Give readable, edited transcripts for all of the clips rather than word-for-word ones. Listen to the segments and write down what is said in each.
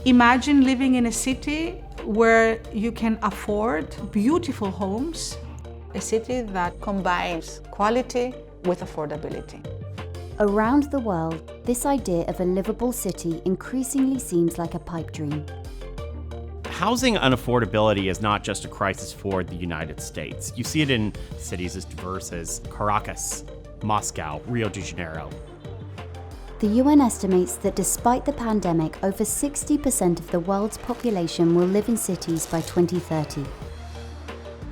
Imagine living in a city where you can afford beautiful homes, a city that combines quality with affordability. Around the world, this idea of a livable city increasingly seems like a pipe dream. Housing unaffordability is not just a crisis for the United States. You see it in cities as diverse as Caracas, Moscow, Rio de Janeiro. The UN estimates that despite the pandemic, over 60% of the world's population will live in cities by 2030.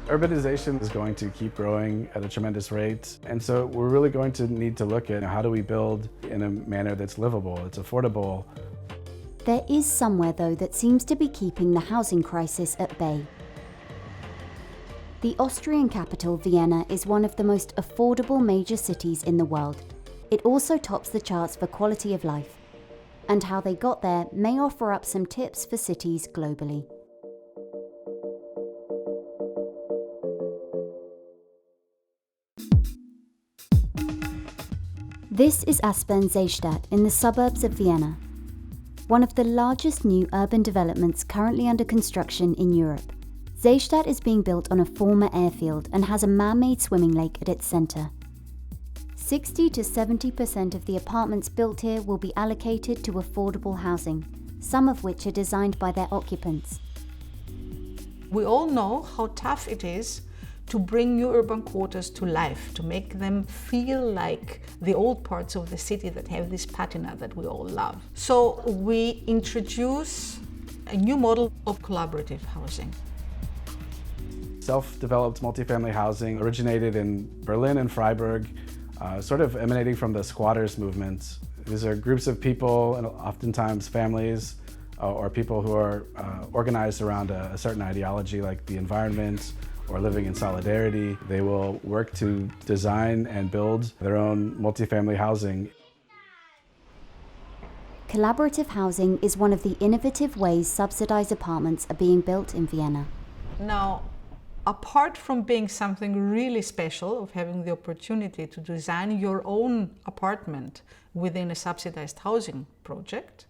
Urbanization is going to keep growing at a tremendous rate, and so we're really going to need to look at how do we build in a manner that's livable, it's affordable. There is somewhere, though, that seems to be keeping the housing crisis at bay. The Austrian capital, Vienna, is one of the most affordable major cities in the world. It also tops the charts for quality of life. And how they got there may offer up some tips for cities globally. This is Aspen Zesta in the suburbs of Vienna, one of the largest new urban developments currently under construction in Europe. Zesta is being built on a former airfield and has a man-made swimming lake at its centre. 60 to 70% of the apartments built here will be allocated to affordable housing, some of which are designed by their occupants. We all know how tough it is to bring new urban quarters to life, to make them feel like the old parts of the city that have this patina that we all love. So we introduce a new model of collaborative housing. Self-developed multifamily housing originated in Berlin and Freiburg, sort of emanating from the squatters movement. These are groups of people, and oftentimes families, or people who are organized around a certain ideology like the environment, or living in solidarity. They will work to design and build their own multifamily housing. Collaborative housing is one of the innovative ways subsidized apartments are being built in Vienna. Now, apart from being something really special of having the opportunity to design your own apartment within a subsidized housing project,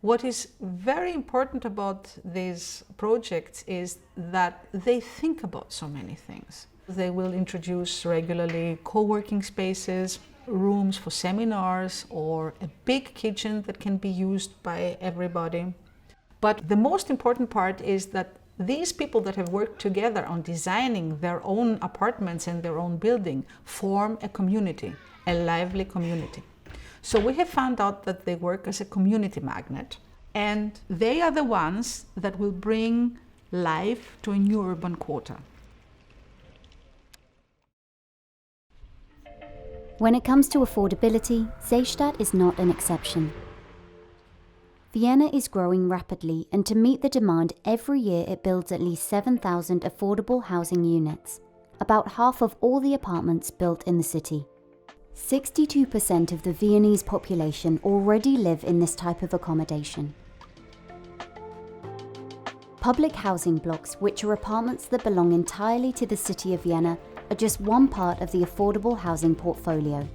what is very important about these projects is that they think about so many things. They will introduce regularly co-working spaces, rooms for seminars, or a big kitchen that can be used by everybody. But the most important part is that these people that have worked together on designing their own apartments and their own building form a community, a lively community. So we have found out that they work as a community magnet, and they are the ones that will bring life to a new urban quarter. When it comes to affordability, Zesta is not an exception. Vienna is growing rapidly, and to meet the demand, every year it builds at least 7,000 affordable housing units, about half of all the apartments built in the city. 62% of the Viennese population already live in this type of accommodation. Public housing blocks, which are apartments that belong entirely to the city of Vienna, are just one part of the affordable housing portfolio.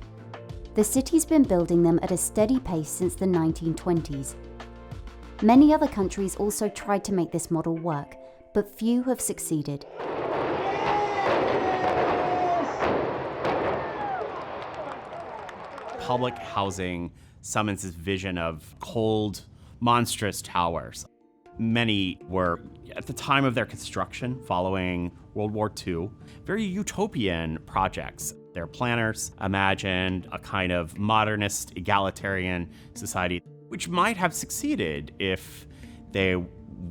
The city's been building them at a steady pace since the 1920s. Many other countries also tried to make this model work, but few have succeeded. Public housing summons this vision of cold, monstrous towers. Many were, at the time of their construction, following World War II, very utopian projects. Their planners imagined a kind of modernist, egalitarian society, which might have succeeded if they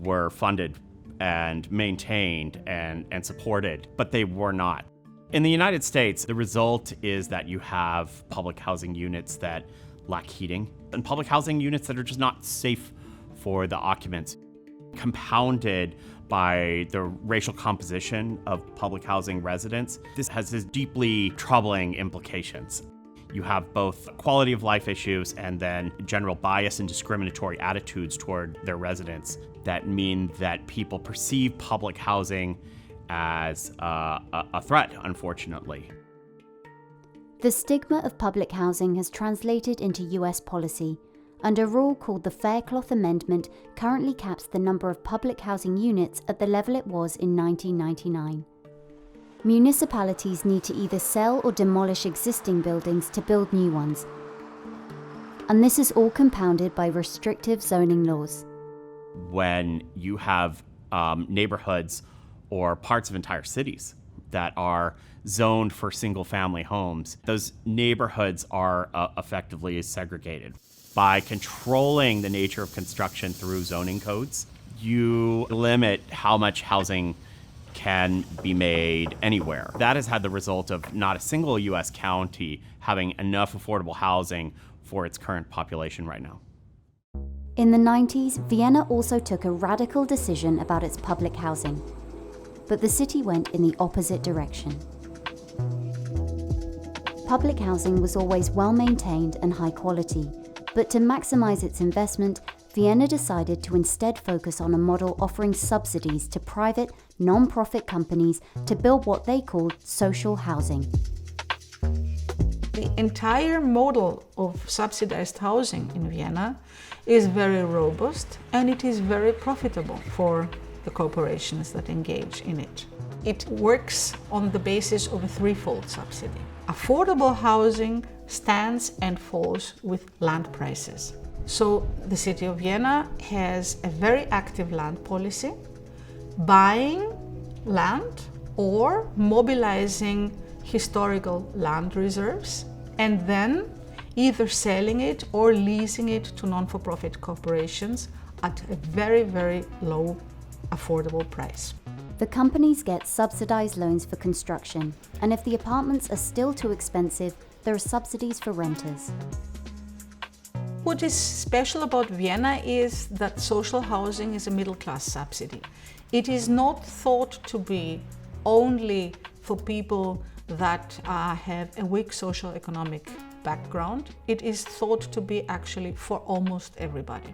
were funded and maintained and supported, but they were not. In the United States, the result is that you have public housing units that lack heating and public housing units that are just not safe for the occupants, compounded by the racial composition of public housing residents. This has deeply troubling implications. You have both quality of life issues and then general bias and discriminatory attitudes toward their residents that mean that people perceive public housing as a threat, unfortunately. The stigma of public housing has translated into US policy, and a rule called the Faircloth Amendment currently caps the number of public housing units at the level it was in 1999. Municipalities need to either sell or demolish existing buildings to build new ones, and this is all compounded by restrictive zoning laws. When you have neighborhoods or parts of entire cities that are zoned for single-family homes, those neighborhoods are effectively segregated. By controlling the nature of construction through zoning codes, you limit how much housing can be made anywhere. That has had the result of not a single U.S. county having enough affordable housing for its current population right now. In the 90s, Vienna also took a radical decision about its public housing, but the city went in the opposite direction. Public housing was always well maintained and high quality, but to maximize its investment, Vienna decided to instead focus on a model offering subsidies to private, non-profit companies to build what they called social housing. The entire model of subsidized housing in Vienna is very robust, and it is very profitable for the corporations that engage in it. It works on the basis of a threefold subsidy. Affordable housing stands and falls with land prices. So the city of Vienna has a very active land policy, buying land or mobilizing historical land reserves, and then either selling it or leasing it to non-for-profit corporations at a very, very low affordable price. The companies get subsidized loans for construction, and if the apartments are still too expensive, there are subsidies for renters. What is special about Vienna is that social housing is a middle-class subsidy. It is not thought to be only for people that have a weak socio-economic background. It is thought to be actually for almost everybody.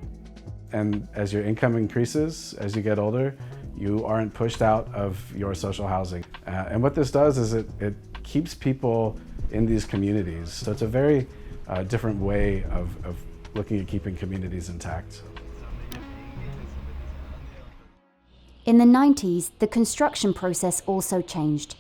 And as your income increases, as you get older, you aren't pushed out of your social housing. And what this does is it keeps people in these communities. So it's a very different way of looking at keeping communities intact. In the 90s, the construction process also changed.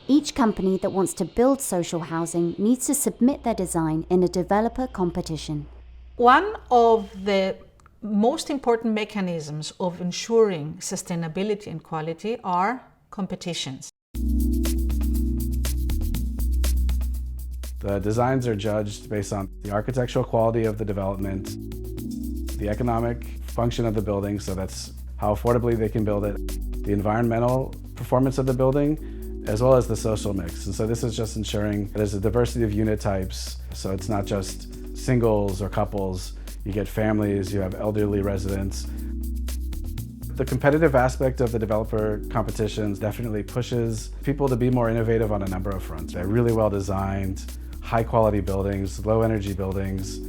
Each company that wants to build social housing needs to submit their design in a developer competition. One of the most important mechanisms of ensuring sustainability and quality are competitions. The designs are judged based on the architectural quality of the development, the economic function of the building, so that's how affordably they can build it, the environmental performance of the building, as well as the social mix. And so this is just ensuring there's a diversity of unit types, so it's not just singles or couples. You get families, you have elderly residents. The competitive aspect of the developer competitions definitely pushes people to be more innovative on a number of fronts. They're really well designed, high quality buildings, low energy buildings,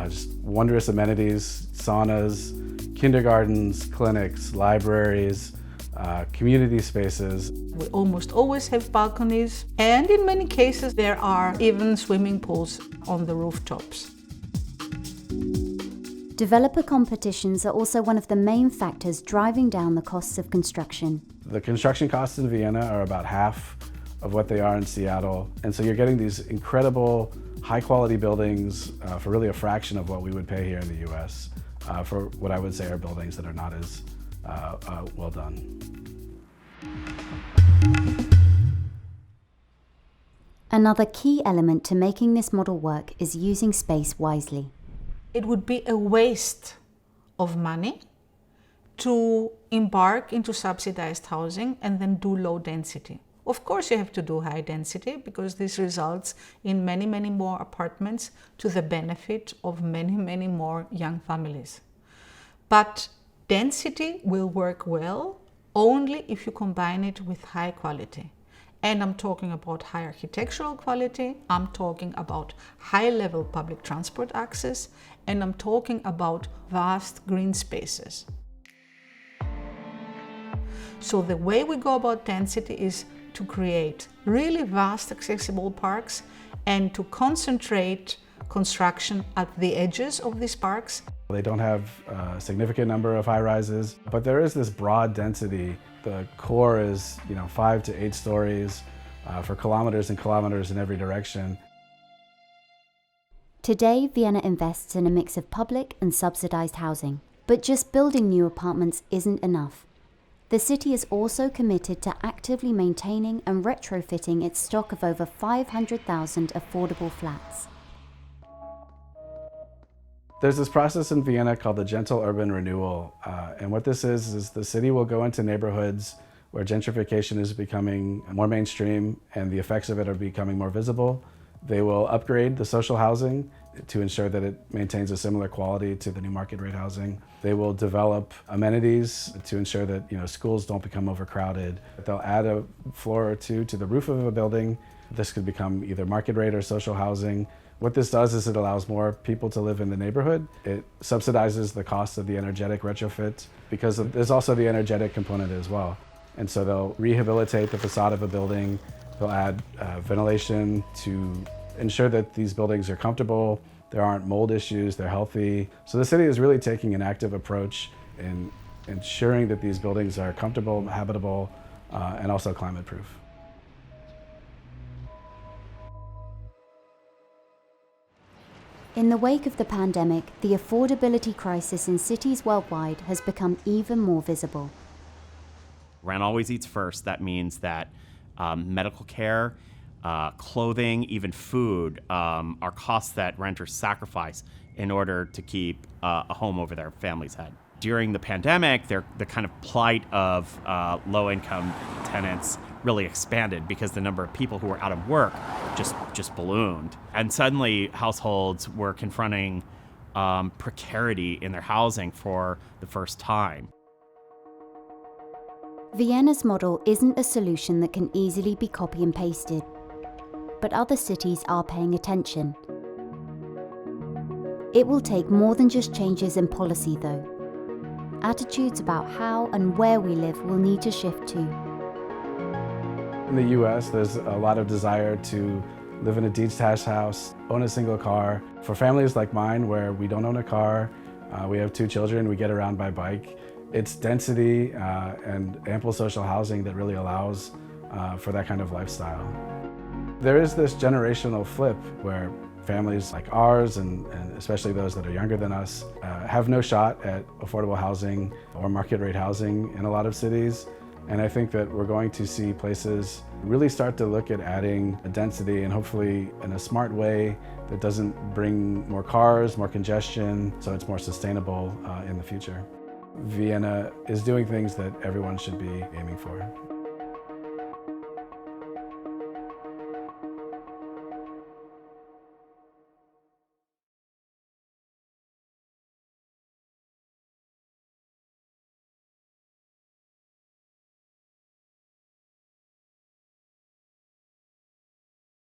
just wondrous amenities, saunas, kindergartens, clinics, libraries, community spaces. We almost always have balconies, and in many cases there are even swimming pools on the rooftops. Developer competitions are also one of the main factors driving down the costs of construction. The construction costs in Vienna are about half of what they are in Seattle, and so you're getting these incredible high-quality buildings for really a fraction of what we would pay here in the US for what I would say are buildings that are not as well done. Another key element to making this model work is using space wisely. It would be a waste of money to embark into subsidized housing and then do low density. Of course you have to do high density because this results in many, many more apartments to the benefit of many, many more young families. But density will work well only if you combine it with high quality. And I'm talking about high architectural quality, I'm talking about high-level public transport access, and I'm talking about vast green spaces. So the way we go about density is to create really vast accessible parks and to concentrate construction at the edges of these parks. They don't have a significant number of high-rises, but there is this broad density. The core is 5 to 8 stories for kilometers and kilometers in every direction. Today, Vienna invests in a mix of public and subsidized housing. But just building new apartments isn't enough. The city is also committed to actively maintaining and retrofitting its stock of over 500,000 affordable flats. There's this process in Vienna called the gentle urban renewal. And what this is the city will go into neighborhoods where gentrification is becoming more mainstream and the effects of it are becoming more visible. They will upgrade the social housing to ensure that it maintains a similar quality to the new market rate housing. They will develop amenities to ensure that schools don't become overcrowded. They'll add a floor or two to the roof of a building. This could become either market rate or social housing. What this does is it allows more people to live in the neighborhood. It subsidizes the cost of the energetic retrofit because there's also the energetic component as well. And so they'll rehabilitate the facade of a building. They'll add ventilation to ensure that these buildings are comfortable, there aren't mold issues, they're healthy. So the city is really taking an active approach in ensuring that these buildings are comfortable, habitable, and also climate proof. In the wake of the pandemic, the affordability crisis in cities worldwide has become even more visible. Rent always eats first. That means that medical care, clothing, even food are costs that renters sacrifice in order to keep a home over their family's head. During the pandemic, the kind of plight of low-income tenants really expanded because the number of people who were out of work just ballooned. And suddenly, households were confronting precarity in their housing for the first time. Vienna's model isn't a solution that can easily be copy and pasted, but other cities are paying attention. It will take more than just changes in policy, though. Attitudes about how and where we live will need to shift too. In the US, there's a lot of desire to live in a detached house, own a single car. For families like mine, where we don't own a car, we have 2 children, we get around by bike, it's density and ample social housing that really allows for that kind of lifestyle. There is this generational flip where families like ours, and especially those that are younger than us, have no shot at affordable housing or market rate housing in a lot of cities. And I think that we're going to see places really start to look at adding a density, and hopefully in a smart way that doesn't bring more cars, more congestion, so it's more sustainable in the future. Vienna is doing things that everyone should be aiming for.